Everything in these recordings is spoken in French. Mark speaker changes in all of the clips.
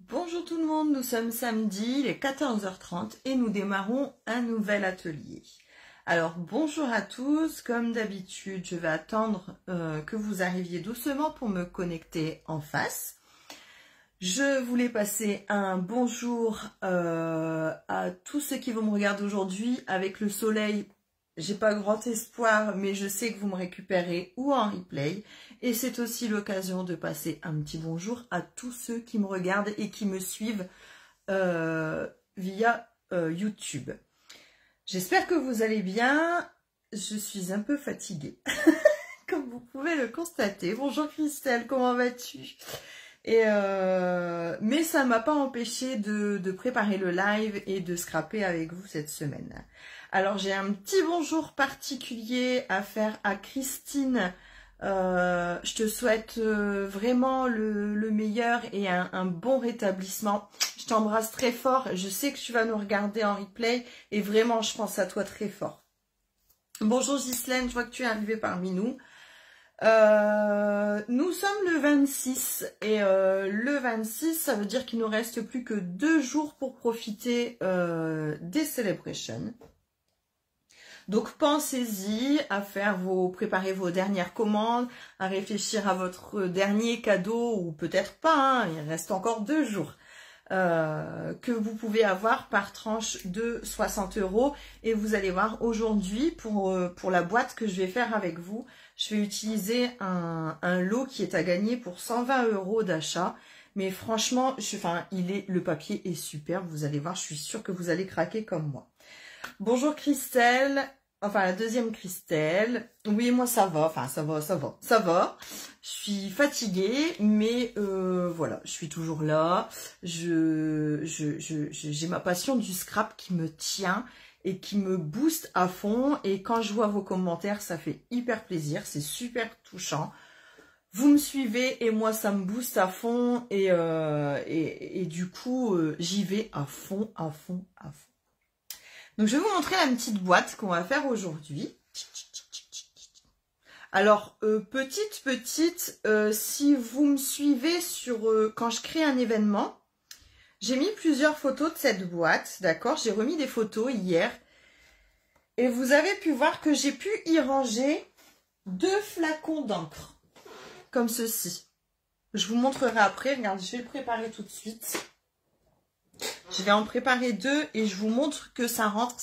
Speaker 1: Bonjour tout le monde, nous sommes samedi, il est 14h30 et nous démarrons un nouvel atelier. Alors bonjour à tous, comme d'habitude je vais attendre que vous arriviez doucement pour me connecter en face. Je voulais passer un bonjour à tous ceux qui vont me regarder aujourd'hui avec le soleil. J'ai pas grand espoir, mais je sais que vous me récupérez ou en replay. Et c'est aussi l'occasion de passer un petit bonjour à tous ceux qui me regardent et qui me suivent via YouTube. J'espère que vous allez bien. Je suis un peu fatiguée, comme vous pouvez le constater. Bonjour Christelle, comment vas-tu ? Mais ça ne m'a pas empêché de préparer le live et de scraper avec vous cette semaine. Alors j'ai un petit bonjour particulier à faire à Christine. Je te souhaite vraiment le meilleur et un bon rétablissement. Je t'embrasse très fort. Je sais que tu vas nous regarder en replay et vraiment je pense à toi très fort. Bonjour Ghislaine, je vois que tu es arrivée parmi nous. Nous sommes le 26 et le 26 ça veut dire qu'il nous reste plus que 2 jours pour profiter des celebrations. Donc pensez-y à préparer vos dernières commandes, à réfléchir à votre dernier cadeau ou peut-être pas, hein, il reste encore 2 jours. Que vous pouvez avoir par tranche de 60 € et vous allez voir aujourd'hui pour la boîte que je vais faire avec vous, je vais utiliser un lot qui est à gagner pour 120 € d'achat. Mais franchement, le papier est super. Vous allez voir, je suis sûre que vous allez craquer comme moi. Bonjour Christelle. Enfin, la deuxième Christelle. Oui, moi ça va. Enfin, ça va. Je suis fatiguée, mais voilà, je suis toujours là. J'ai ma passion du scrap qui me tient et qui me booste à fond. Et quand je vois vos commentaires, ça fait hyper plaisir. C'est super touchant. Vous me suivez et moi, ça me booste à fond. Et du coup, j'y vais à fond. Donc, je vais vous montrer la petite boîte qu'on va faire aujourd'hui. Alors, petite, si vous me suivez quand je crée un événement, j'ai mis plusieurs photos de cette boîte, d'accord? J'ai remis des photos hier. Et vous avez pu voir que j'ai pu y ranger 2 flacons d'encre, comme ceci. Je vous montrerai après, regardez, je vais le préparer tout de suite. Je vais en préparer 2 et je vous montre que ça rentre.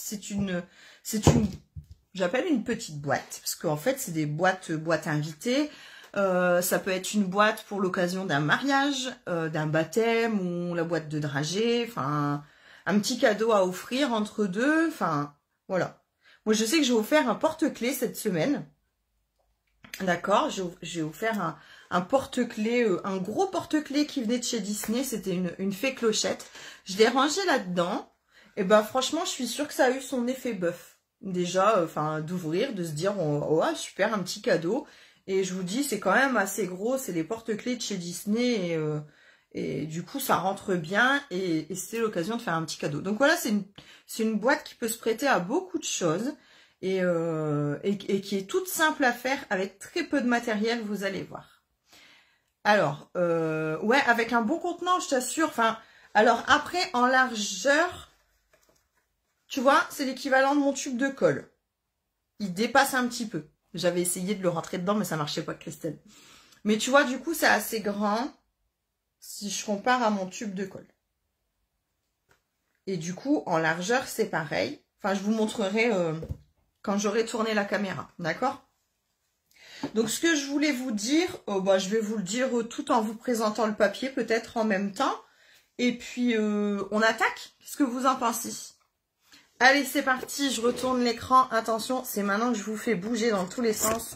Speaker 1: J'appelle une petite boîte parce qu'en fait c'est des boîtes invitées. Ça peut être une boîte pour l'occasion d'un mariage, d'un baptême ou la boîte de dragée. Enfin, un petit cadeau à offrir entre deux. Enfin, voilà. Moi je sais que j'ai offert un porte-clés cette semaine. D'accord, j'ai offert un porte-clés, un gros porte-clés qui venait de chez Disney. C'était une fée clochette. Je l'ai rangé là-dedans. Et ben franchement, je suis sûre que ça a eu son effet bœuf. Déjà, d'ouvrir, de se dire, oh super, un petit cadeau. Et je vous dis, c'est quand même assez gros. C'est les porte-clés de chez Disney. Et du coup, ça rentre bien. Et c'est l'occasion de faire un petit cadeau. Donc voilà, c'est une boîte qui peut se prêter à beaucoup de choses. Et qui est toute simple à faire avec très peu de matériel, vous allez voir. Alors, ouais, avec un bon contenant, je t'assure. Enfin, alors après, en largeur, tu vois, c'est l'équivalent de mon tube de colle. Il dépasse un petit peu. J'avais essayé de le rentrer dedans, mais ça marchait pas, Christelle. Mais tu vois, du coup, c'est assez grand si je compare à mon tube de colle. Et du coup, en largeur, c'est pareil. Enfin, je vous montrerai quand j'aurai tourné la caméra, d'accord? Donc, ce que je voulais vous dire, je vais vous le dire tout en vous présentant le papier, peut-être en même temps. Et puis, on attaque. Qu'est-ce que vous en pensez? Allez, c'est parti, je retourne l'écran. Attention, c'est maintenant que je vous fais bouger dans tous les sens.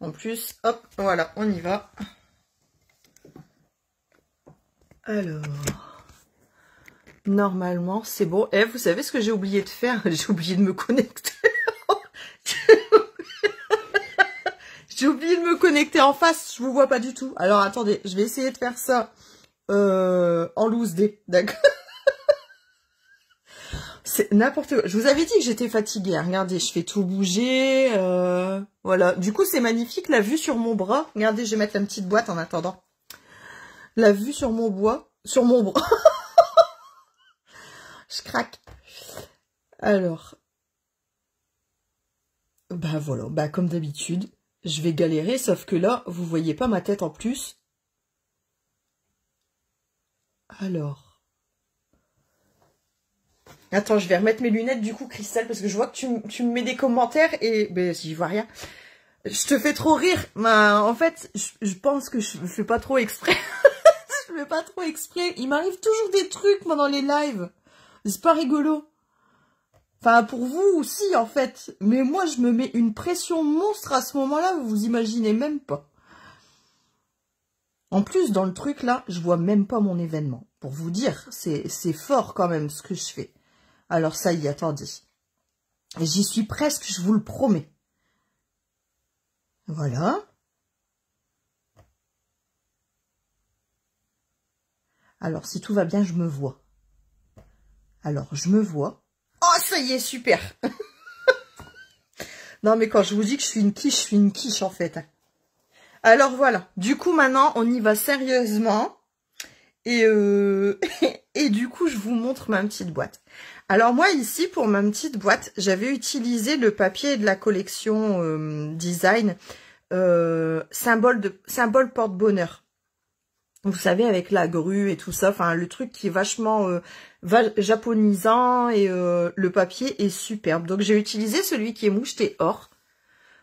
Speaker 1: En plus, hop, voilà, on y va. Alors, normalement, c'est bon. Eh, vous savez ce que j'ai oublié de faire? J'ai oublié de me connecter. J'ai oublié de me connecter en face, je vous vois pas du tout. Alors, attendez, je vais essayer de faire ça en loose day, d'accord? C'est n'importe quoi. Je vous avais dit que j'étais fatiguée. Regardez, je fais tout bouger. Voilà. Du coup, c'est magnifique la vue sur mon bras. Regardez, je vais mettre la petite boîte en attendant. La vue sur mon bois, sur mon bras. Je craque. Alors. Bah voilà, bah comme d'habitude, je vais galérer, sauf que là, vous voyez pas ma tête en plus. Alors. Attends, je vais remettre mes lunettes du coup, Christelle, parce que je vois que tu me mets des commentaires et... Ben, si je vois rien. Je te fais trop rire. Bah, en fait, je pense que je fais pas trop exprès. Je fais pas trop exprès. Il m'arrive toujours des trucs, moi, dans les lives. C'est pas rigolo. Enfin, pour vous aussi, en fait. Mais moi, je me mets une pression monstre à ce moment-là, vous imaginez même pas. En plus, dans le truc, là, je vois même pas mon événement. Pour vous dire, c'est fort quand même, ce que je fais. Alors, ça y est, attendez. J'y suis presque, je vous le promets. Voilà. Alors, si tout va bien, je me vois. Alors, je me vois. Oh, ça y est, super. Non, mais quand je vous dis que je suis une quiche, en fait. Alors, voilà. Du coup, maintenant, on y va sérieusement. Et, et du coup, je vous montre ma petite boîte. Alors, moi, ici, pour ma petite boîte, j'avais utilisé le papier de la collection Design symbole porte-bonheur. Vous savez, avec la grue et tout ça, enfin, le truc qui est vachement japonisant et le papier est superbe. Donc, j'ai utilisé celui qui est moucheté or.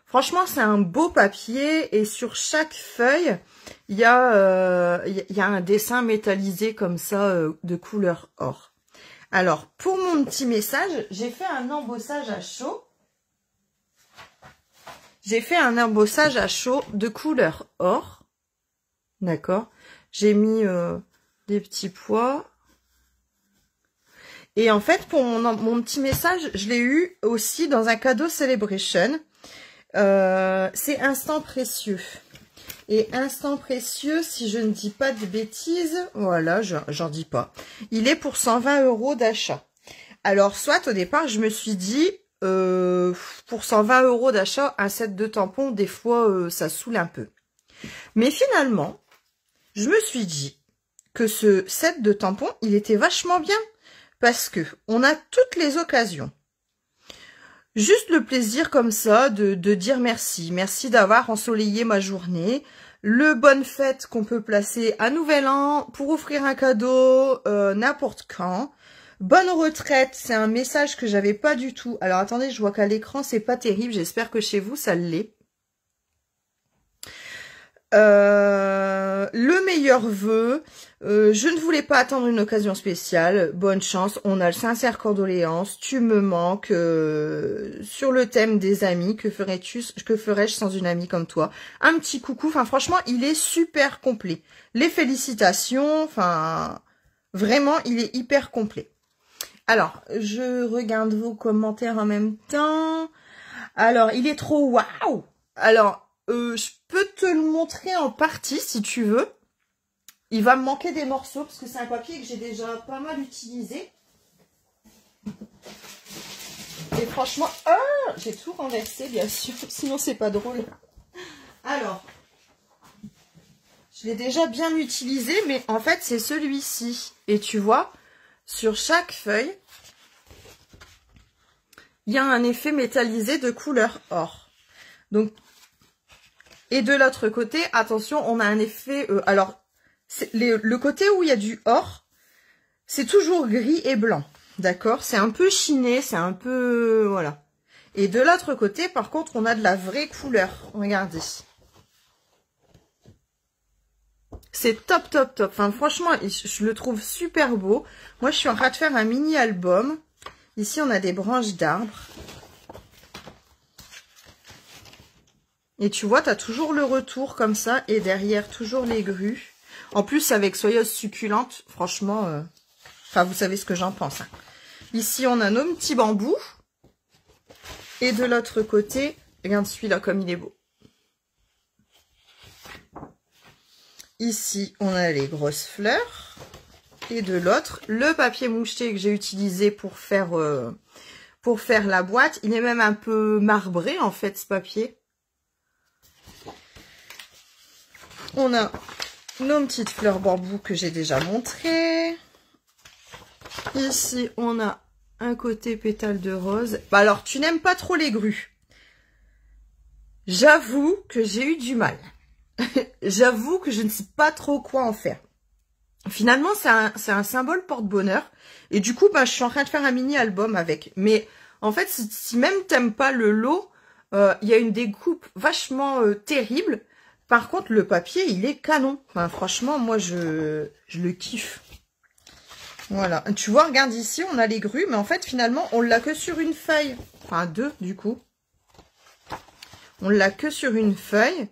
Speaker 1: Franchement, c'est un beau papier et sur chaque feuille, il y a un dessin métallisé comme ça de couleur or. Alors, pour mon petit message, j'ai fait un embossage à chaud. J'ai fait un embossage à chaud de couleur or. D'accord. J'ai mis des petits pois. Et en fait, pour mon petit message, je l'ai eu aussi dans un cadeau Celebration. C'est Instant Précieux. Et Instant Précieux, si je ne dis pas de bêtises, voilà, j'en dis pas. Il est pour 120 € d'achat. Alors, soit au départ, je me suis dit, pour 120 € d'achat, un set de tampons, des fois, ça saoule un peu. Mais finalement, je me suis dit que ce set de tampons, il était vachement bien. Parce que on a toutes les occasions. Juste le plaisir comme ça de dire merci. Merci d'avoir ensoleillé ma journée. Le bonne fête qu'on peut placer à Nouvel An pour offrir un cadeau n'importe quand. Bonne retraite, c'est un message que j'avais pas du tout. Alors attendez, je vois qu'à l'écran c'est pas terrible. J'espère que chez vous ça l'est. Le meilleur vœu, je ne voulais pas attendre une occasion spéciale, bonne chance, on a le sincère condoléance, tu me manques, sur le thème des amis, que ferais-je sans une amie comme toi, un petit coucou, enfin franchement il est super complet, les félicitations, enfin vraiment il est hyper complet. Alors, je regarde vos commentaires en même temps, alors il est trop waouh. Alors, je peux te le montrer en partie si tu veux. Il va me manquer des morceaux parce que c'est un papier que j'ai déjà pas mal utilisé. Et franchement, j'ai tout renversé bien sûr, sinon c'est pas drôle. Alors, je l'ai déjà bien utilisé, mais en fait c'est celui-ci. Et tu vois, sur chaque feuille, il y a un effet métallisé de couleur or. Donc, et de l'autre côté, attention, on a un effet... alors, le côté où il y a du or, c'est toujours gris et blanc. D'accord? C'est un peu chiné, c'est un peu... voilà. Et de l'autre côté, par contre, on a de la vraie couleur. Regardez. C'est top, top, top. Enfin, franchement, je le trouve super beau. Moi, je suis en train de faire un mini-album. Ici, on a des branches d'arbres. Et tu vois, tu as toujours le retour comme ça. Et derrière, toujours les grues. En plus, avec Soyeuse Succulente, franchement... enfin, vous savez ce que j'en pense. Hein. Ici, on a nos petits bambous. Et de l'autre côté, regarde celui-là comme il est beau. Ici, on a les grosses fleurs. Et de l'autre, le papier moucheté que j'ai utilisé pour faire la boîte. Il est même un peu marbré, en fait, ce papier. On a nos petites fleurs bambou que j'ai déjà montrées. Ici, on a un côté pétale de rose. Bah alors, tu n'aimes pas trop les grues. J'avoue que j'ai eu du mal. J'avoue que je ne sais pas trop quoi en faire. Finalement, c'est un symbole porte-bonheur. Et du coup, bah, je suis en train de faire un mini-album avec. Mais en fait, si même t'aimes pas le lot, il y a une découpe vachement terrible. Par contre, le papier, il est canon. Enfin, franchement, moi, je le kiffe. Voilà. Tu vois, regarde ici, on a les grues. Mais en fait, finalement, on l'a que sur une feuille. Enfin, deux, du coup. On l'a que sur une feuille.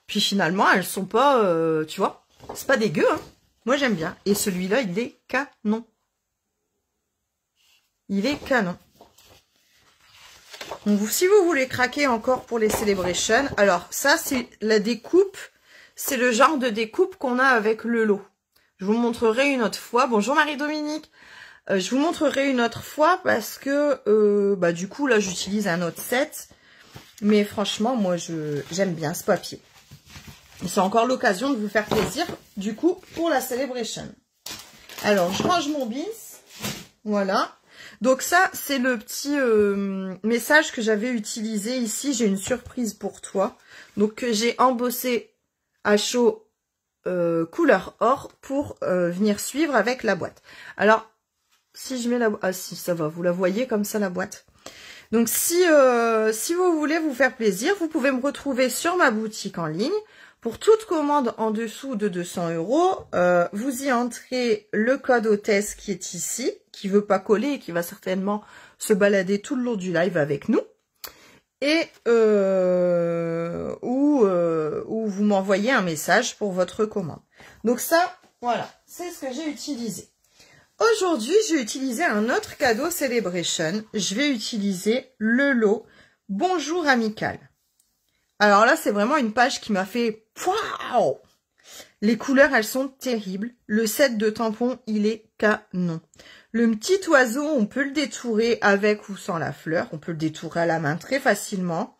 Speaker 1: Puis finalement, elles sont pas... tu vois, c'est pas dégueu, hein. Moi, j'aime bien. Et celui-là, il est canon. Il est canon. Donc, si vous voulez craquer encore pour les Celebrations, alors ça, c'est la découpe. C'est le genre de découpe qu'on a avec le lot. Je vous montrerai une autre fois. Bonjour Marie-Dominique. Je vous montrerai une autre fois parce que, bah, du coup, là, j'utilise un autre set. Mais franchement, moi, j'aime bien ce papier. C'est encore l'occasion de vous faire plaisir, du coup, pour la Celebration. Alors, je range mon bins. Voilà. Donc ça, c'est le petit message que j'avais utilisé ici. J'ai une surprise pour toi. Donc, j'ai embossé à chaud couleur or pour venir suivre avec la boîte. Alors, si je mets la... Ah si, ça va, vous la voyez comme ça, la boîte. Donc, si vous voulez vous faire plaisir, vous pouvez me retrouver sur ma boutique en ligne. Pour toute commande en dessous de 200 €, vous y entrez le code hôtesse qui est ici, qui veut pas coller et qui va certainement se balader tout le long du live avec nous. Et ou vous m'envoyez un message pour votre commande. Donc ça, voilà, c'est ce que j'ai utilisé. Aujourd'hui, j'ai utilisé un autre cadeau Celebration. Je vais utiliser le lot Bonjour Amical. Alors là, c'est vraiment une page qui m'a fait waouh! Les couleurs, elles sont terribles. Le set de tampons, il est canon. Le petit oiseau, on peut le détourer avec ou sans la fleur. On peut le détourer à la main très facilement.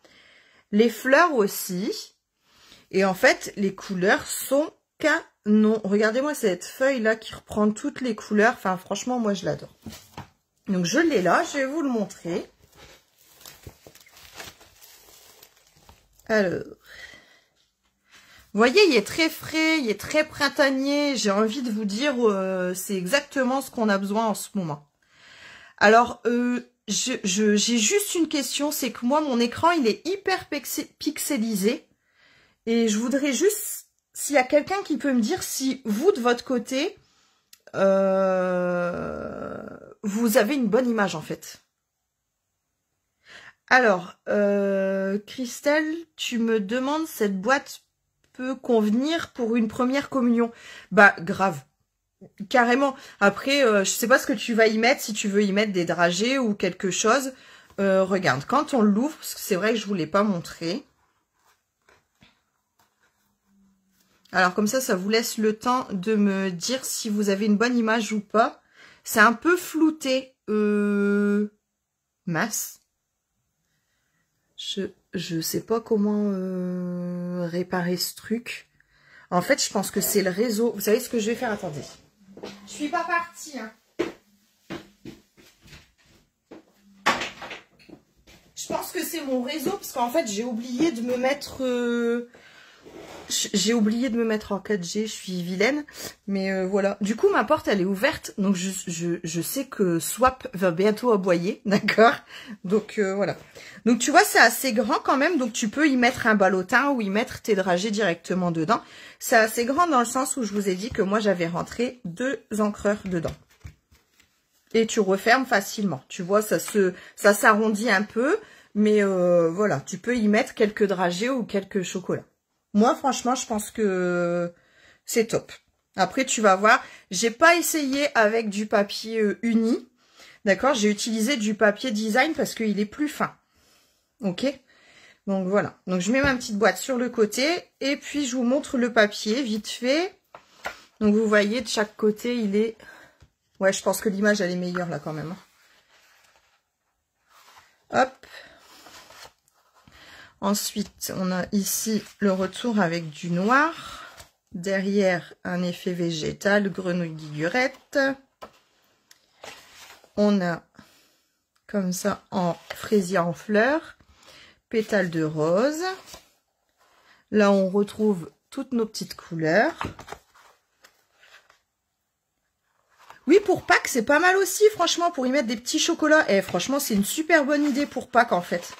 Speaker 1: Les fleurs aussi. Et en fait, les couleurs sont canon. Regardez-moi cette feuille-là qui reprend toutes les couleurs. Enfin, franchement, moi, je l'adore. Donc, je l'ai là. Je vais vous le montrer. Alors, vous voyez, il est très frais, il est très printanier. J'ai envie de vous dire, c'est exactement ce qu'on a besoin en ce moment. Alors, j'ai juste une question, c'est que moi, mon écran, il est hyper pixelisé. Et je voudrais juste, s'il y a quelqu'un qui peut me dire si vous, de votre côté, vous avez une bonne image, en fait. Alors, Christelle, tu me demandes, cette boîte peut convenir pour une première communion? Bah, grave. Carrément. Après, je sais pas ce que tu vas y mettre, si tu veux y mettre des dragées ou quelque chose. Regarde, quand on l'ouvre, parce que c'est vrai que je vous l'ai pas montré. Alors, comme ça vous laisse le temps de me dire si vous avez une bonne image ou pas. C'est un peu flouté. Mince. Je sais pas comment réparer ce truc. En fait, je pense que c'est le réseau. Vous savez ce que je vais faire? Attendez. Je suis pas partie, hein. Je pense que c'est mon réseau, parce qu'en fait, j'ai oublié de me mettre... J'ai oublié de me mettre en 4G, je suis vilaine. Mais voilà. Du coup, ma porte, elle est ouverte. Donc, je sais que Swap va bientôt aboyer. D'accord? Donc, voilà. Donc, tu vois, c'est assez grand quand même. Donc, tu peux y mettre un ballotin ou y mettre tes dragées directement dedans. C'est assez grand dans le sens où je vous ai dit que moi, j'avais rentré 2 encreurs dedans. Et tu refermes facilement. Tu vois, ça s'arrondit un peu. Mais voilà, tu peux y mettre quelques dragées ou quelques chocolats. Moi, franchement, je pense que c'est top. Après, tu vas voir, j'ai pas essayé avec du papier uni. D'accord? J'ai utilisé du papier design parce qu'il est plus fin. Ok? Donc, voilà. Donc, je mets ma petite boîte sur le côté. Et puis, je vous montre le papier vite fait. Donc, vous voyez, de chaque côté, il est... Ouais, je pense que l'image, elle est meilleure là quand même. Hop. Ensuite, on a ici le retour avec du noir. Derrière, un effet végétal, grenouille guigurette. On a comme ça en fraisier en fleurs, pétales de rose. Là, on retrouve toutes nos petites couleurs. Oui, pour Pâques, c'est pas mal aussi, franchement, pour y mettre des petits chocolats. Et franchement, c'est une super bonne idée pour Pâques, en fait.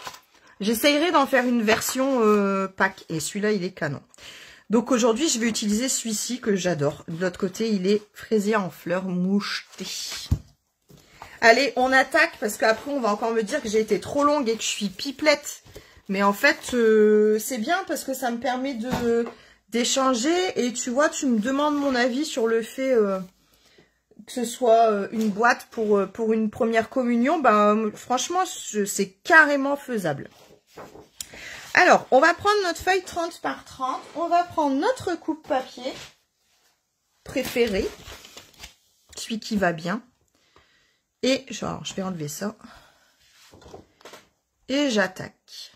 Speaker 1: J'essayerai d'en faire une version Pâques. Et celui-là, il est canon. Donc aujourd'hui, je vais utiliser celui-ci que j'adore. De l'autre côté, il est fraisier en fleurs moucheté. Allez, on attaque parce qu'après, on va encore me dire que j'ai été trop longue et que je suis pipelette. Mais en fait, c'est bien parce que ça me permet d'échanger. Et tu vois, tu me demandes mon avis sur le fait que ce soit une boîte pour une première communion. Ben, franchement, c'est carrément faisable. Alors, on va prendre notre feuille 30 par 30. On va prendre notre coupe papier préféré. Celui qui va bien. Et genre, je vais enlever ça. Et j'attaque.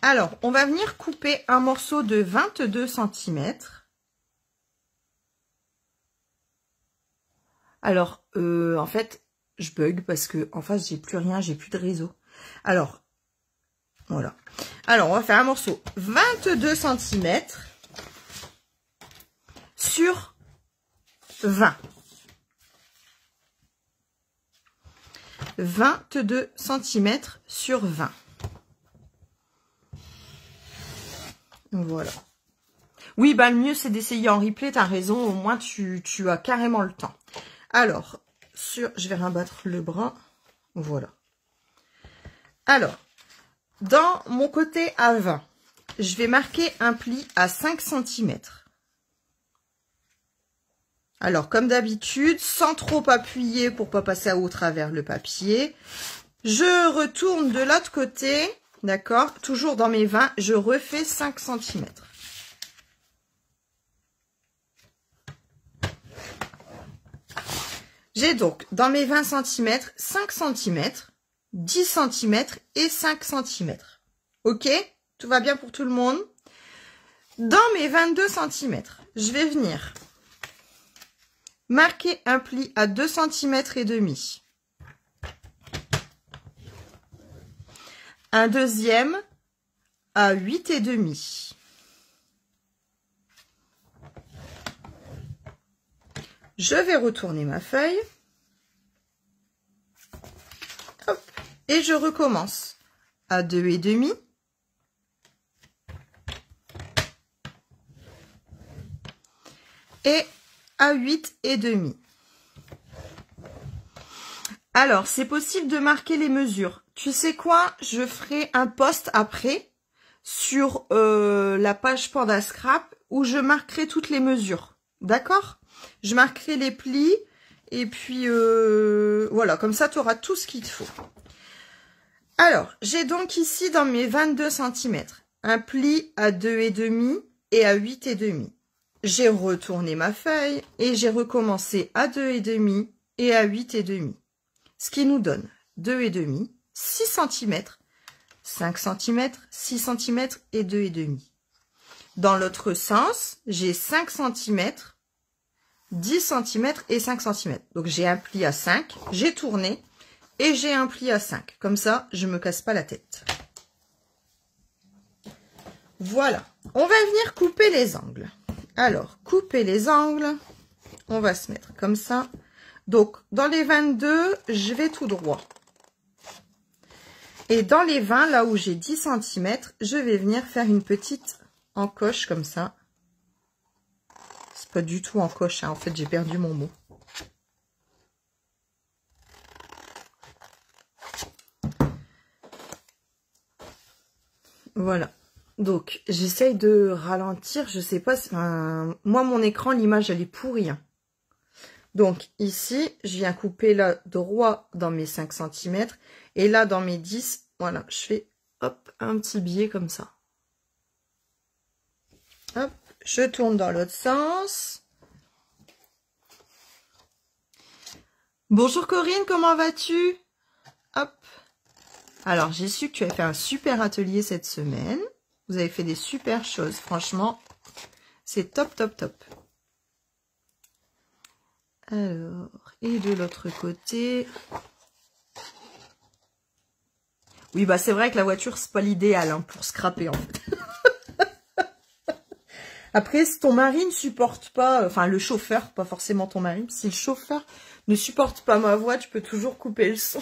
Speaker 1: Alors, on va venir couper un morceau de 22 cm. Alors, en fait, je bug parce que en face, j'ai plus rien, j'ai plus de réseau. Alors, voilà. Alors, on va faire un morceau 22 cm sur 20. 22 cm sur 20. Voilà. Oui, bah le mieux, c'est d'essayer en replay, t'as raison, au moins tu as carrément le temps. Alors, je vais rabattre le bras. Voilà. Alors, dans mon côté à 20, je vais marquer un pli à 5 cm. Alors, comme d'habitude, sans trop appuyer pour pas passer au travers le papier, je retourne de l'autre côté, d'accord? Toujours dans mes 20, je refais 5 cm. J'ai donc dans mes 20 cm, 5 cm, 10 cm et 5 cm. Ok? Tout va bien pour tout le monde? Dans mes 22 cm, je vais venir marquer un pli à 2 cm et demi. Un deuxième à 8 et demi. Je vais retourner ma feuille. Hop, et je recommence à 2 et demi. Et à 8 et demi. Alors, c'est possible de marquer les mesures. Tu sais quoi? Je ferai un post après sur la page Panda Scrap où je marquerai toutes les mesures. D'accord? Je marquerai les plis et puis voilà, comme ça tu auras tout ce qu'il te faut. Alors, j'ai donc ici dans mes 22 cm un pli à 2 et demi et à 8 et demi. J'ai retourné ma feuille et j'ai recommencé à 2 et demi et à 8 et demi. Ce qui nous donne 2 et demi, 6 cm, 5 cm, 6 cm et 2 et demi. Dans l'autre sens, j'ai 5 cm, 10 cm et 5 cm. Donc j'ai un pli à 5, j'ai tourné et j'ai un pli à 5. Comme ça, je me casse pas la tête. Voilà. On va venir couper les angles. Alors, couper les angles, on va se mettre comme ça. Donc, dans les 22, je vais tout droit. Et dans les 20, là où j'ai 10 cm, je vais venir faire une petite encoche comme ça. C'est pas du tout encoche, hein. En fait, j'ai perdu mon mot. Voilà. Donc, j'essaye de ralentir. Je sais pas, moi, mon écran, l'image, elle est pourrie. Hein. Donc, ici, je viens couper là droit dans mes 5 cm. Et là, dans mes 10, voilà, je fais, hop, un petit billet comme ça. Hop, je tourne dans l'autre sens. Bonjour Corinne, comment vas-tu? Hop. Alors, j'ai su que tu avais fait un super atelier cette semaine. Vous avez fait des super choses, franchement. C'est top, top, top. Alors, et de l'autre côté... Oui, bah c'est vrai que la voiture, c'est pas l'idéal hein, pour scraper en fait. Après, si ton mari ne supporte pas, enfin le chauffeur, pas forcément ton mari, si le chauffeur ne supporte pas ma voix, tu peux toujours couper le son.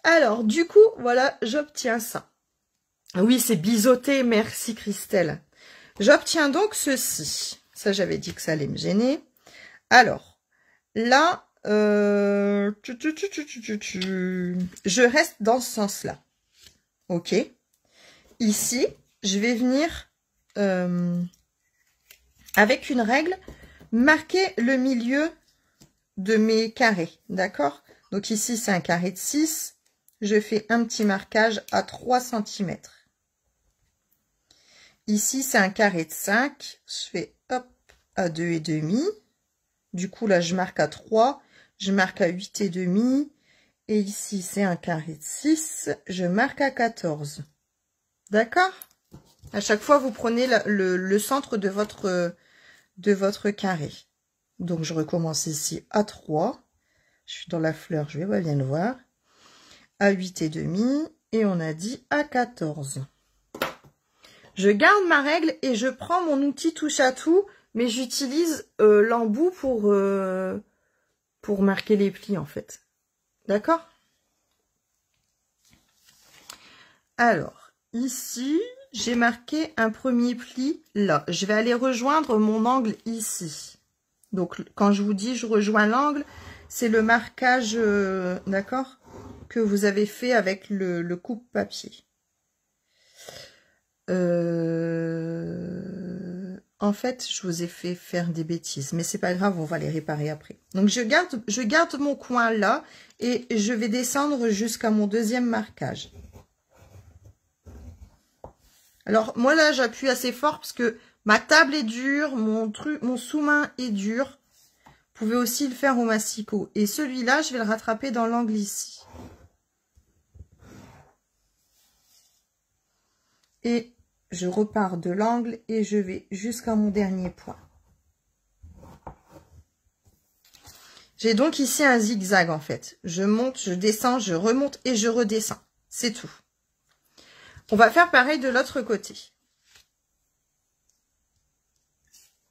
Speaker 1: Alors, du coup, voilà, j'obtiens ça. Oui, c'est biseauté, merci Christelle. J'obtiens donc ceci. Ça, j'avais dit que ça allait me gêner. Alors, là, je reste dans ce sens-là. Ok. Ici, je vais venir, avec une règle, marquer le milieu de mes carrés. D'accord? Donc ici, c'est un carré de 6. Je fais un petit marquage à 3 cm. Ici, c'est un carré de 5. Je fais hop à 2,5. Du coup, là, je marque à 3. Je marque à 8,5. Et ici, c'est un carré de 6. Je marque à 14. D'accord? À chaque fois, vous prenez le centre de votre carré. Donc, je recommence ici à 3. Je suis dans la fleur, je vais pas bien le voir. À 8,5. Et on a dit à 14. Je garde ma règle et je prends mon outil touche à tout, mais j'utilise l'embout pour marquer les plis en fait. D'accord? Alors, ici, j'ai marqué un premier pli là. Je vais aller rejoindre mon angle ici. Donc, quand je vous dis je rejoins l'angle, c'est le marquage, d'accord, que vous avez fait avec le coupe-papier. En fait, je vous ai fait faire des bêtises, mais c'est pas grave, on va les réparer après. Donc, je garde mon coin là et je vais descendre jusqu'à mon deuxième marquage. Alors, moi là, j'appuie assez fort parce que ma table est dure, mon sous-main est dur. Vous pouvez aussi le faire au massicot. Et celui-là, je vais le rattraper dans l'angle ici. Et je repars de l'angle et je vais jusqu'à mon dernier point. J'ai donc ici un zigzag en fait. Je monte, je descends, je remonte et je redescends. C'est tout. On va faire pareil de l'autre côté.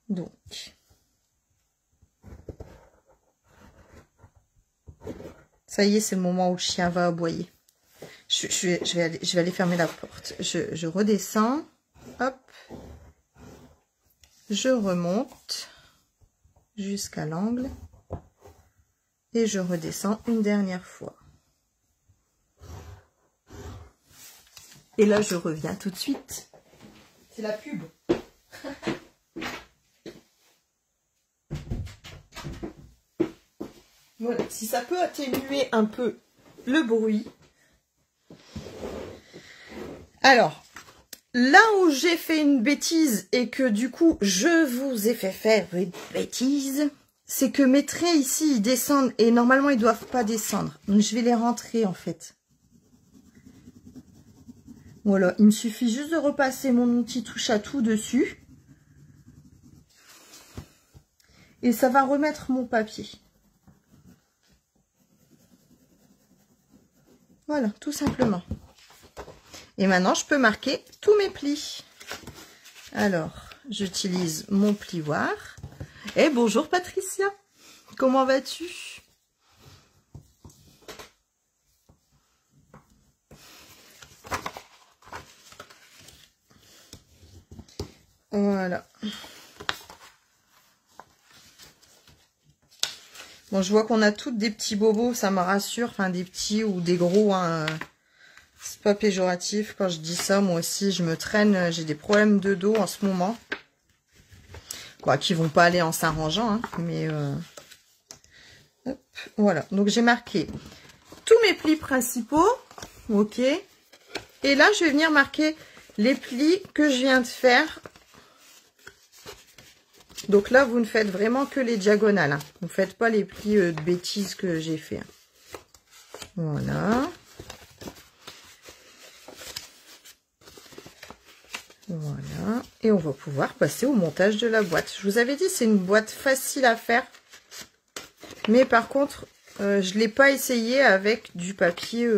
Speaker 1: Donc, ça y est, c'est le moment où le chien va aboyer. Je vais aller fermer la porte. Je redescends. Hop. Je remonte jusqu'à l'angle. Et je redescends une dernière fois. Et là, je reviens tout de suite. C'est la pub. Voilà, si ça peut atténuer un peu le bruit. Alors, là où j'ai fait une bêtise et que du coup, je vous ai fait faire une bêtise, c'est que mes traits ici, ils descendent et normalement, ils ne doivent pas descendre. Donc, je vais les rentrer en fait. Voilà, il me suffit juste de repasser mon outil touche à tout dessus. Et ça va remettre mon papier. Voilà, tout simplement. Et maintenant, je peux marquer tous mes plis. Alors, j'utilise mon plioir. Et bonjour Patricia, comment vas-tu? Voilà. Bon, je vois qu'on a toutes des petits bobos, ça me rassure. Enfin, des petits ou des gros, hein. C'est pas péjoratif quand je dis ça. Moi aussi, je me traîne. J'ai des problèmes de dos en ce moment. Quoi, qui vont pas aller en s'arrangeant, hein, mais... Hop, voilà. Donc, j'ai marqué tous mes plis principaux. Ok. Et là, je vais venir marquer les plis que je viens de faire. Donc là, vous ne faites vraiment que les diagonales. Hein. Vous ne faites pas les plis de bêtises que j'ai fait. Hein. Voilà. Voilà. Et on va pouvoir passer au montage de la boîte. Je vous avais dit, c'est une boîte facile à faire. Mais par contre, je ne l'ai pas essayé avec du papier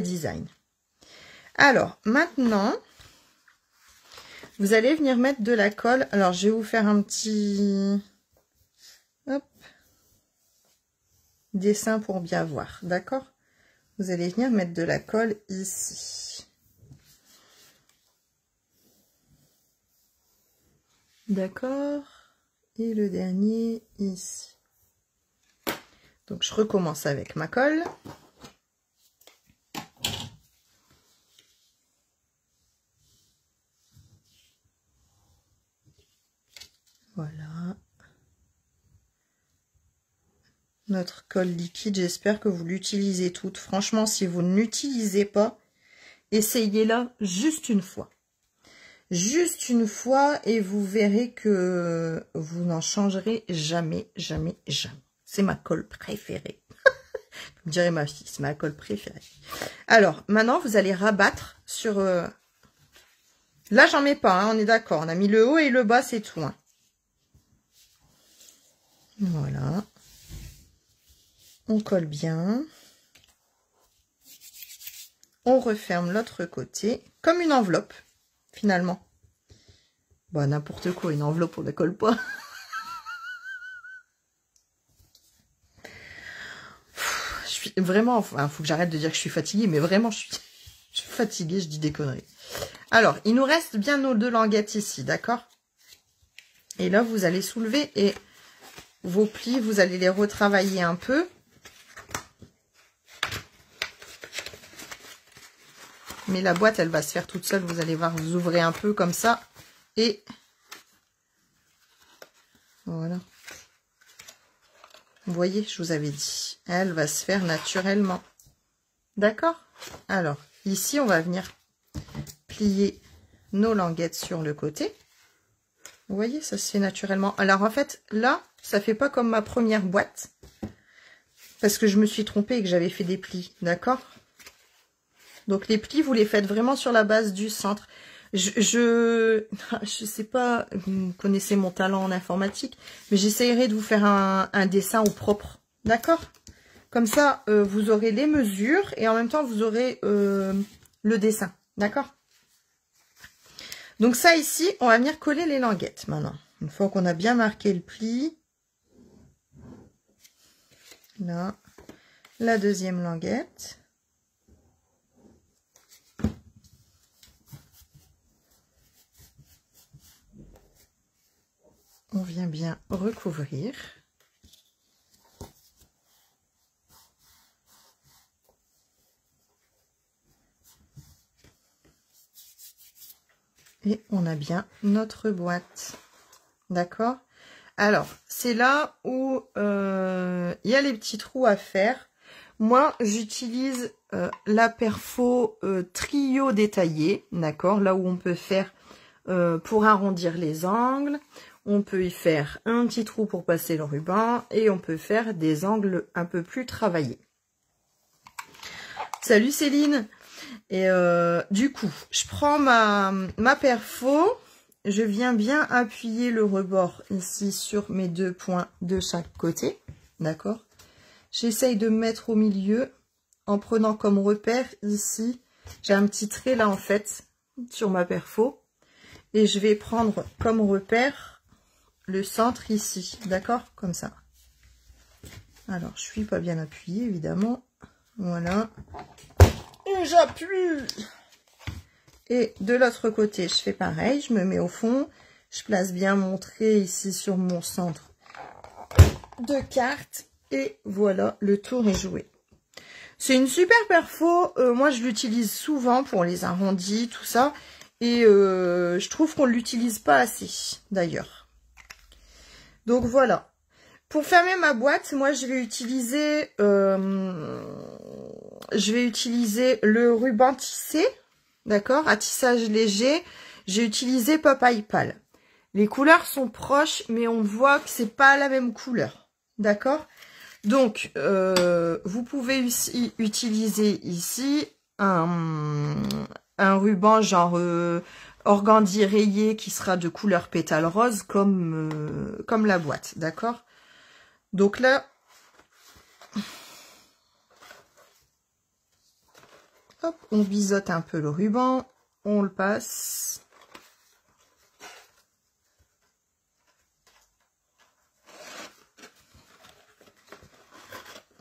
Speaker 1: design. Alors, maintenant, vous allez venir mettre de la colle. Alors, je vais vous faire un petit dessin pour bien voir. D'accord? Vous allez venir mettre de la colle ici. D'accord? Et le dernier ici. Donc, je recommence avec ma colle. Voilà. Notre colle liquide, j'espère que vous l'utilisez toute. Franchement, si vous ne l'utilisez pas, essayez-la juste une fois. Juste une fois et vous verrez que vous n'en changerez jamais, jamais, jamais. C'est ma colle préférée. Comme dirait ma fille, c'est ma colle préférée. Alors, maintenant, vous allez rabattre sur... Là, j'en mets pas, hein, on est d'accord. On a mis le haut et le bas, c'est tout. Hein. Voilà. On colle bien. On referme l'autre côté, comme une enveloppe. Finalement. Bon, n'importe quoi, une enveloppe, on ne la colle pas. Je suis vraiment, enfin, faut que j'arrête de dire que je suis fatiguée, mais vraiment, je suis fatiguée, je dis des conneries. Alors, il nous reste bien nos 2 languettes ici, d'accord? Et là, vous allez soulever et vos plis, vous allez les retravailler un peu. Mais la boîte, elle va se faire toute seule. Vous allez voir, vous ouvrez un peu comme ça. Et voilà. Vous voyez, je vous avais dit. Elle va se faire naturellement. D'accord? Alors, ici, on va venir plier nos languettes sur le côté. Vous voyez, ça se fait naturellement. Alors, en fait, là, ça fait pas comme ma première boîte. Parce que je me suis trompée et que j'avais fait des plis. D'accord? Donc les plis, vous les faites vraiment sur la base du centre. Je sais pas, vous connaissez mon talent en informatique, mais j'essayerai de vous faire un dessin au propre. D'accord? Comme ça, vous aurez les mesures et en même temps, vous aurez le dessin. D'accord? Donc ça ici, on va venir coller les languettes maintenant. Une fois qu'on a bien marqué le pli. Là, la deuxième languette. On vient bien recouvrir. Et on a bien notre boîte. D'accord? Alors, c'est là où il y a les petits trous à faire. Moi, j'utilise la perfo trio détaillé. D'accord? Là où on peut faire pour arrondir les angles. On peut y faire un petit trou pour passer le ruban et on peut faire des angles un peu plus travaillés. Salut Céline! Et du coup, je prends ma perfo, je viens bien appuyer le rebord ici sur mes 2 points de chaque côté. D'accord? J'essaye de me mettre au milieu en prenant comme repère ici. J'ai un petit trait là en fait sur ma perfo. Et je vais prendre comme repère le centre ici, d'accord? Comme ça. Alors, je suis pas bien appuyée, évidemment. Voilà. Et j'appuie. Et de l'autre côté, je fais pareil. Je me mets au fond. Je place bien mon trait ici sur mon centre de carte. Et voilà, le tour est joué. C'est une super perfo. Moi, je l'utilise souvent pour les arrondis, tout ça. Et je trouve qu'on ne l'utilise pas assez, d'ailleurs. Donc voilà. Pour fermer ma boîte, moi je vais utiliser le ruban tissé, d'accord, à tissage léger. J'ai utilisé Papaye Pâle. Les couleurs sont proches, mais on voit que c'est pas la même couleur, d'accord. Donc vous pouvez aussi utiliser ici un un ruban genre organdie rayé qui sera de couleur pétale rose comme la boîte, d'accord? Donc là, hop, on biseaute un peu le ruban, on le passe.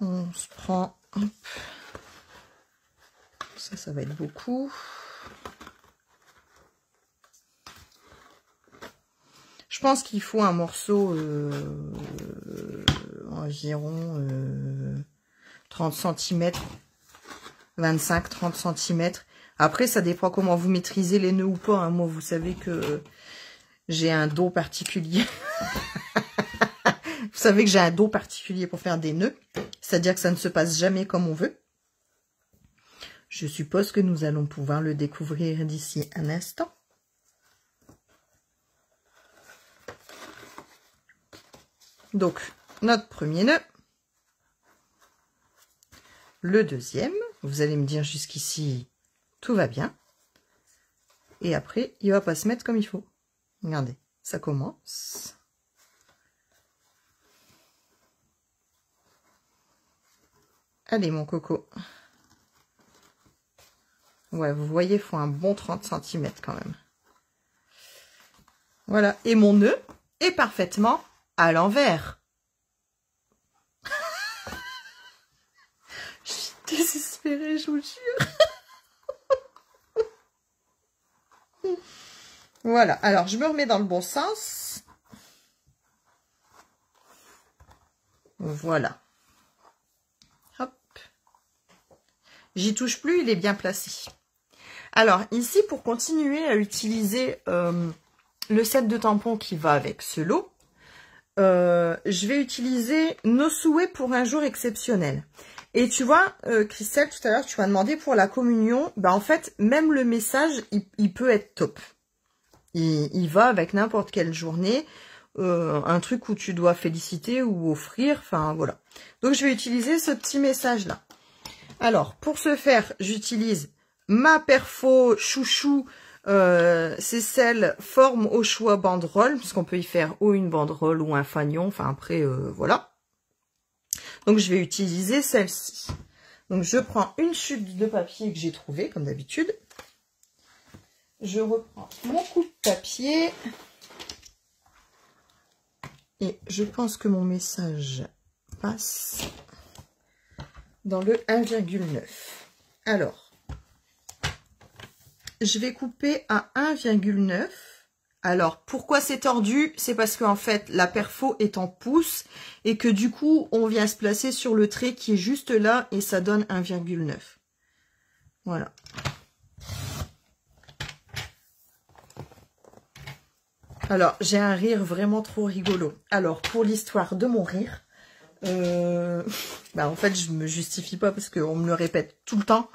Speaker 1: On se prend, hop. Ça va être beaucoup. Je pense qu'il faut un morceau environ 30 cm, 25-30 cm. Après, ça dépend comment vous maîtrisez les nœuds ou pas. Hein. Moi, vous savez que j'ai un dos particulier. Vous savez que j'ai un dos particulier pour faire des nœuds. C'est-à-dire que ça ne se passe jamais comme on veut. Je suppose que nous allons pouvoir le découvrir d'ici un instant. Donc, notre premier nœud. Le deuxième. Vous allez me dire jusqu'ici, tout va bien. Et après, il va pas se mettre comme il faut. Regardez, ça commence. Allez, mon coco. Ouais, vous voyez, il faut un bon 30 cm quand même. Voilà. Et mon nœud est parfaitement à l'envers. Je suis désespérée, je vous jure. Voilà. Alors, je me remets dans le bon sens. Voilà. Hop. J'y touche plus, il est bien placé. Alors, ici, pour continuer à utiliser le set de tampons qui va avec ce lot, je vais utiliser nos souhaits pour un jour exceptionnel. Et tu vois, Christelle, tout à l'heure, tu m'as demandé pour la communion. Ben, en fait, même le message, il peut être top. Il va avec n'importe quelle journée. Un truc où tu dois féliciter ou offrir. Enfin, voilà. Donc, je vais utiliser ce petit message-là. Alors, pour ce faire, j'utilise ma perfo chouchou. C'est celle forme au choix banderole, puisqu'on peut y faire ou une banderole ou un fanion. Enfin, après, voilà. Donc, je vais utiliser celle-ci. Donc, je prends une chute de papier que j'ai trouvée, comme d'habitude. Je reprends mon coup de papier. Et je pense que mon message passe dans le 1,9. Alors, je vais couper à 1,9. Alors, pourquoi c'est tordu? C'est parce qu'en fait, la perfo est en pouce et que du coup, on vient se placer sur le trait qui est juste là et ça donne 1,9. Voilà. Alors, j'ai un rire vraiment trop rigolo. Alors, pour l'histoire de mon rire, en fait, je me justifie pas parce qu'on me le répète tout le temps.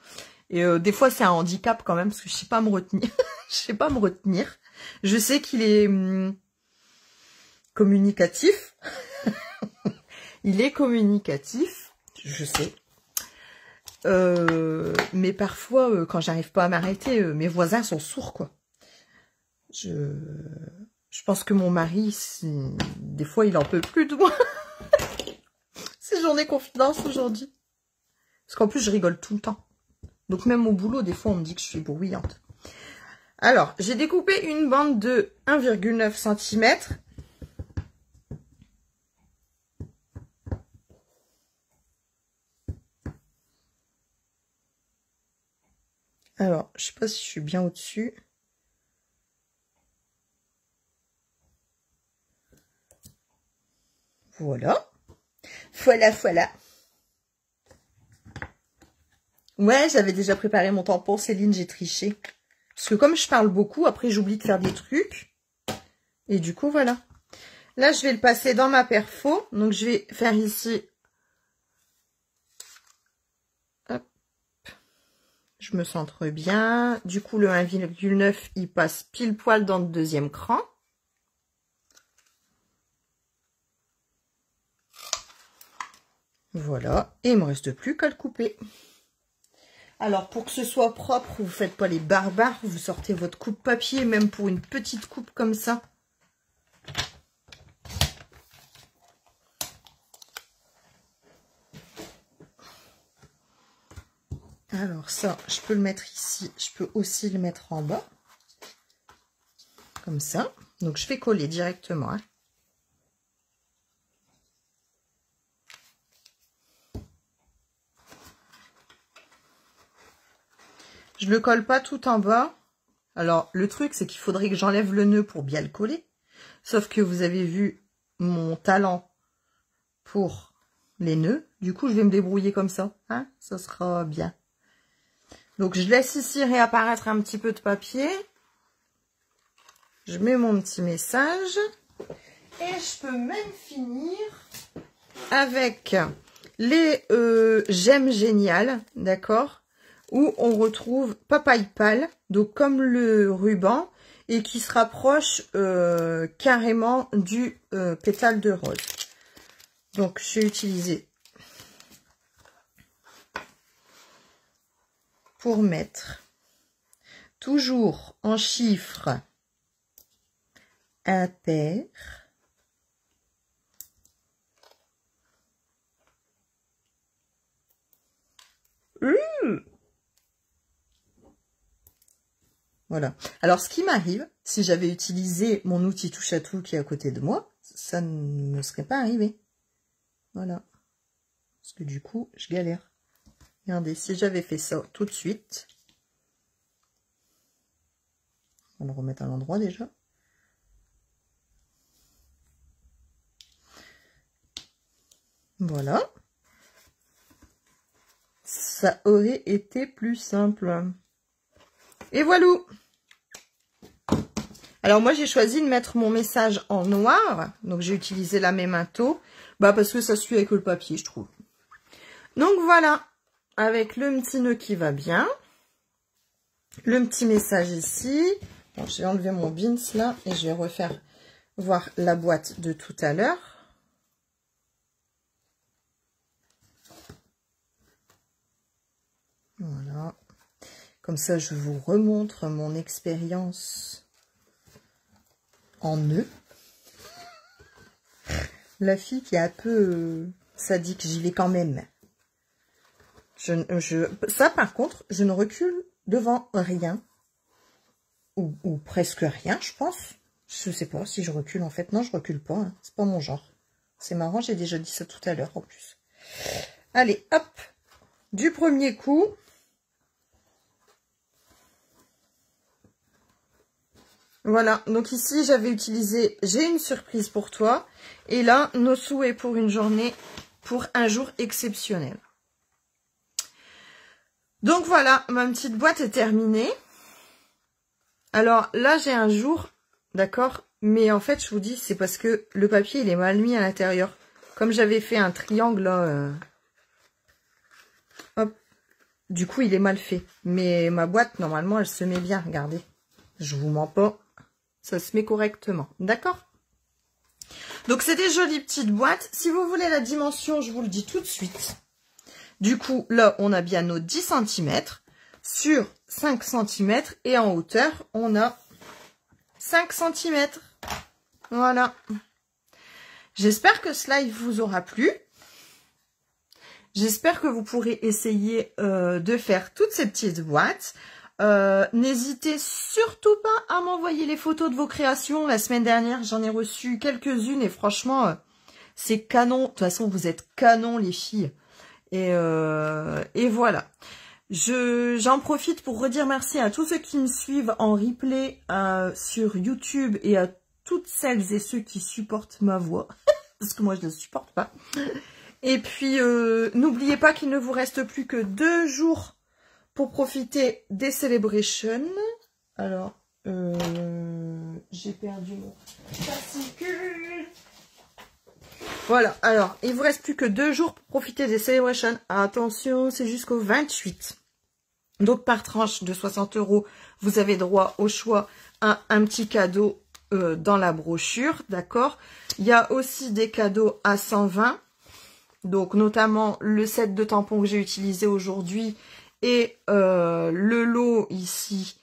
Speaker 1: Et des fois, c'est un handicap quand même parce que je sais pas me retenir. Je sais pas me retenir. Je sais qu'il est communicatif. Il est communicatif, je sais. Mais parfois, quand j'arrive pas à m'arrêter, mes voisins sont sourds, quoi. Je pense que mon mari, des fois, il en peut plus de moi. C'est journée confidence aujourd'hui. Parce qu'en plus, je rigole tout le temps. Donc, même au boulot, des fois, on me dit que je suis bruyante. Alors, j'ai découpé une bande de 1,9 cm. Alors, je sais pas si je suis bien au-dessus. Voilà. Voilà. Ouais, j'avais déjà préparé mon tampon, Céline, j'ai triché. Parce que comme je parle beaucoup, après j'oublie de faire des trucs. Et du coup, voilà. Là, je vais le passer dans ma perfo. Donc, je vais faire ici. Hop. Je me centre bien. Du coup, le 1,9, il passe pile poil dans le deuxième cran. Voilà. Et il me reste plus qu'à le couper. Alors, pour que ce soit propre, vous ne faites pas les barbares, vous sortez votre coupe papier, même pour une petite coupe comme ça. Alors ça, je peux le mettre ici, je peux aussi le mettre en bas. Comme ça. Donc, je fais coller directement. Hein. Je le colle pas tout en bas. Alors, le truc, c'est qu'il faudrait que j'enlève le nœud pour bien le coller. Sauf que vous avez vu mon talent pour les nœuds. Du coup, je vais me débrouiller comme ça. Hein, ça sera bien. Donc, je laisse ici réapparaître un petit peu de papier. Je mets mon petit message. Et je peux même finir avec les j'aime génial, d'accord, où on retrouve papaye pâle, donc comme le ruban, et qui se rapproche carrément du pétale de rose. Donc, j'ai utilisé pour mettre toujours en chiffres impair. Voilà. Alors, ce qui m'arrive, si j'avais utilisé mon outil touche à tout qui est à côté de moi, ça ne me serait pas arrivé. Voilà. Parce que du coup, je galère. Regardez, si j'avais fait ça tout de suite, on va le remettre à l'endroit déjà. Voilà. Ça aurait été plus simple. Et voilà. Alors moi j'ai choisi de mettre mon message en noir. Donc j'ai utilisé la Memento. Parce que ça suit avec le papier, je trouve. Donc voilà. Avec le petit nœud qui va bien. Le petit message ici. Bon, je vais enlever mon bins là. Et je vais refaire voir la boîte de tout à l'heure. Voilà. Comme ça, je vous remontre mon expérience en nœud. La fille qui est un peu sadique, j'y vais quand même. Ça, par contre, je ne recule devant rien. Ou presque rien, je pense. Je sais pas si je recule, en fait. Non, je recule pas. Hein. C'est pas mon genre. C'est marrant, j'ai déjà dit ça tout à l'heure, en plus. Allez, hop. Du premier coup... Voilà, donc ici, j'avais utilisé « J'ai une surprise pour toi ». Et là, nos souhaits pour une journée, pour un jour exceptionnel. Donc voilà, ma petite boîte est terminée. Alors là, j'ai un jour, d'accord, mais en fait, je vous dis, c'est parce que le papier, il est mal mis à l'intérieur. Comme j'avais fait un triangle, là, hop, du coup, il est mal fait. Mais ma boîte, normalement, elle se met bien, regardez. Je vous mens pas. Ça se met correctement, d'accord? Donc, c'est des jolies petites boîtes. Si vous voulez la dimension, je vous le dis tout de suite. Du coup, là, on a bien nos 10 cm sur 5 cm. Et en hauteur, on a 5 cm. Voilà. J'espère que ce live vous aura plu. J'espère que vous pourrez essayer de faire toutes ces petites boîtes. N'hésitez surtout pas à m'envoyer les photos de vos créations. La semaine dernière, j'en ai reçu quelques-unes et franchement, c'est canon. De toute façon, vous êtes canon, les filles. Et voilà. J'en profite pour redire merci à tous ceux qui me suivent en replay sur YouTube et à toutes celles et ceux qui supportent ma voix. Parce que moi, je ne la supporte pas. Et puis, n'oubliez pas qu'il ne vous reste plus que 2 jours pour profiter des celebrations. Alors, j'ai perdu mon fascicule. Voilà, alors, il vous reste plus que 2 jours pour profiter des celebrations. Attention, c'est jusqu'au 28. Donc, par tranche de 60 €, vous avez droit au choix à un petit cadeau dans la brochure, d'accord? Il y a aussi des cadeaux à 120. Donc, notamment le set de tampons que j'ai utilisé aujourd'hui et le lot ici,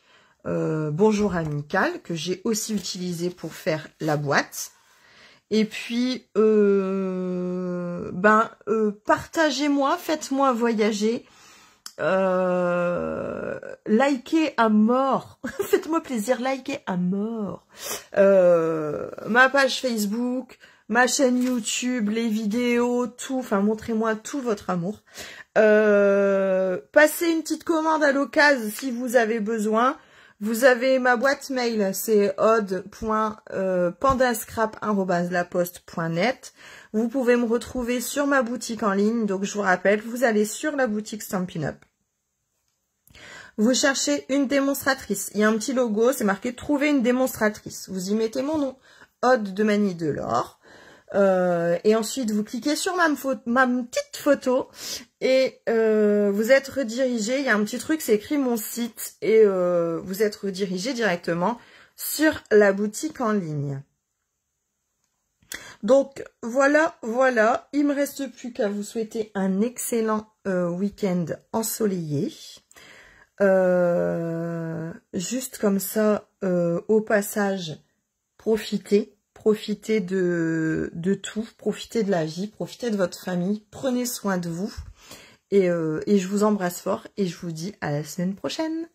Speaker 1: Bonjour Amical, que j'ai aussi utilisé pour faire la boîte. Et puis, partagez-moi, faites-moi voyager, likez à mort, faites-moi plaisir, likez à mort ma page Facebook, ma chaîne YouTube, les vidéos, tout, enfin montrez-moi tout votre amour. Passez une petite commande à l'occasion si vous avez besoin. Vous avez ma boîte mail, c'est odd.pandascrap@laposte.net. Vous pouvez me retrouver sur ma boutique en ligne. Donc, je vous rappelle, vous allez sur la boutique Stampin' Up. Vous cherchez une démonstratrice. Il y a un petit logo, c'est marqué « Trouver une démonstratrice ». Vous y mettez mon nom, Odd de Manie Delors. Et ensuite, vous cliquez sur ma petite photo et vous êtes redirigé. Il y a un petit truc, c'est écrit mon site et vous êtes redirigé directement sur la boutique en ligne. Donc voilà, voilà. Il me reste plus qu'à vous souhaiter un excellent week-end ensoleillé. Juste comme ça, au passage, profitez de tout, profitez de la vie, profitez de votre famille, prenez soin de vous et je vous embrasse fort et je vous dis à la semaine prochaine.